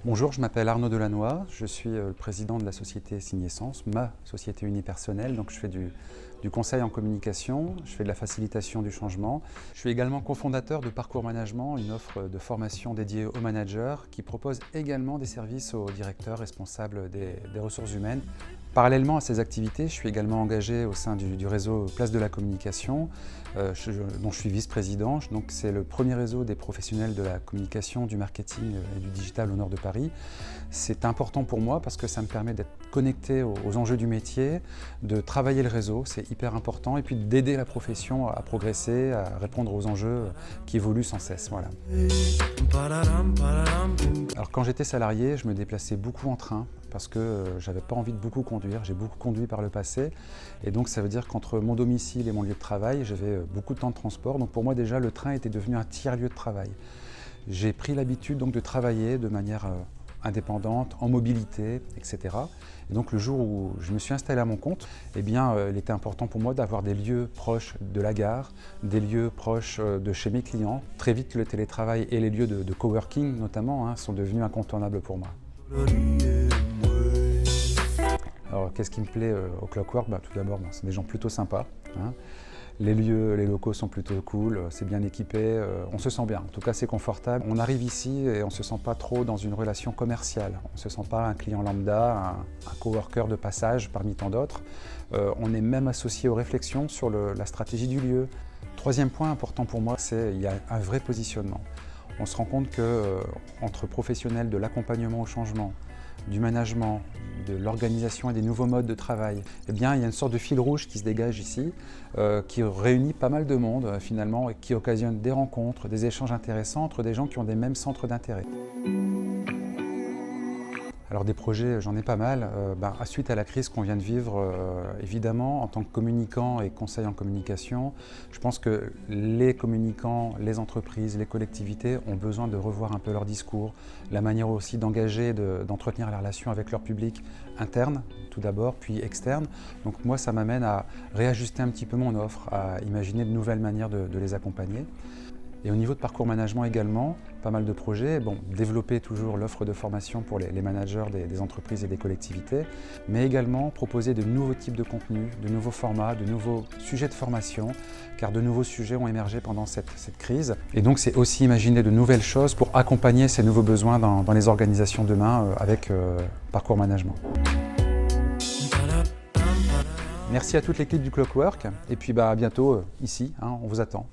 Bonjour, je m'appelle Arnaud Delannoy, je suis le président de la société Signescence, ma société unipersonnelle, donc je fais du conseil en communication, je fais de la facilitation du changement. Je suis également cofondateur de Parcours Management, une offre de formation dédiée aux managers qui propose également des services aux directeurs responsables des ressources humaines. Parallèlement à ces activités, je suis également engagé au sein du réseau Place de la Communication, dont je suis vice-président. C'est le premier réseau des professionnels de la communication, du marketing et du digital au nord de Paris. C'est important pour moi parce que ça me permet d'être connecté aux enjeux du métier, de travailler le réseau, c'est hyper important, et puis d'aider la profession à progresser, à répondre aux enjeux qui évoluent sans cesse. Voilà. Alors quand j'étais salarié, je me déplaçais beaucoup en train parce que j'avais pas envie de beaucoup conduire. J'ai beaucoup conduit par le passé et donc ça veut dire qu'entre mon domicile et mon lieu de travail, j'avais beaucoup de temps de transport. Donc pour moi déjà, le train était devenu un tiers-lieu de travail. J'ai pris l'habitude donc de travailler de manière indépendante, en mobilité, etc. Et donc le jour où je me suis installé à mon compte, eh bien, il était important pour moi d'avoir des lieux proches de la gare, des lieux proches de chez mes clients. Très vite, le télétravail et les lieux de coworking notamment sont devenus incontournables pour moi. Alors qu'est-ce qui me plaît au Clockwork? Tout d'abord, c'est des gens plutôt sympas. Les lieux, les locaux sont plutôt cool, c'est bien équipé, on se sent bien, en tout cas c'est confortable. On arrive ici et on ne se sent pas trop dans une relation commerciale, on ne se sent pas un client lambda, un coworker de passage parmi tant d'autres. On est même associé aux réflexions sur la stratégie du lieu. Troisième point important pour moi, c'est qu'il y a un vrai positionnement. On se rend compte qu'entre professionnels de l'accompagnement au changement, du management, de l'organisation et des nouveaux modes de travail, eh bien, il y a une sorte de fil rouge qui se dégage ici, qui réunit pas mal de monde finalement et qui occasionne des rencontres, des échanges intéressants entre des gens qui ont des mêmes centres d'intérêt. Alors des projets, j'en ai pas mal. Suite à la crise qu'on vient de vivre, évidemment, en tant que communicant et conseil en communication, je pense que les communicants, les entreprises, les collectivités ont besoin de revoir un peu leur discours, la manière aussi d'engager, d'entretenir la relation avec leur public interne, tout d'abord, puis externe. Donc moi, ça m'amène à réajuster un petit peu mon offre, à imaginer de nouvelles manières de les accompagner. Et au niveau de parcours management également, pas mal de projets. Développer toujours l'offre de formation pour les managers des entreprises et des collectivités, mais également proposer de nouveaux types de contenus, de nouveaux formats, de nouveaux sujets de formation, car de nouveaux sujets ont émergé pendant cette crise. Et donc c'est aussi imaginer de nouvelles choses pour accompagner ces nouveaux besoins dans les organisations demain avec parcours management. Merci à toute l'équipe du Clockwork, et puis à bientôt ici, on vous attend.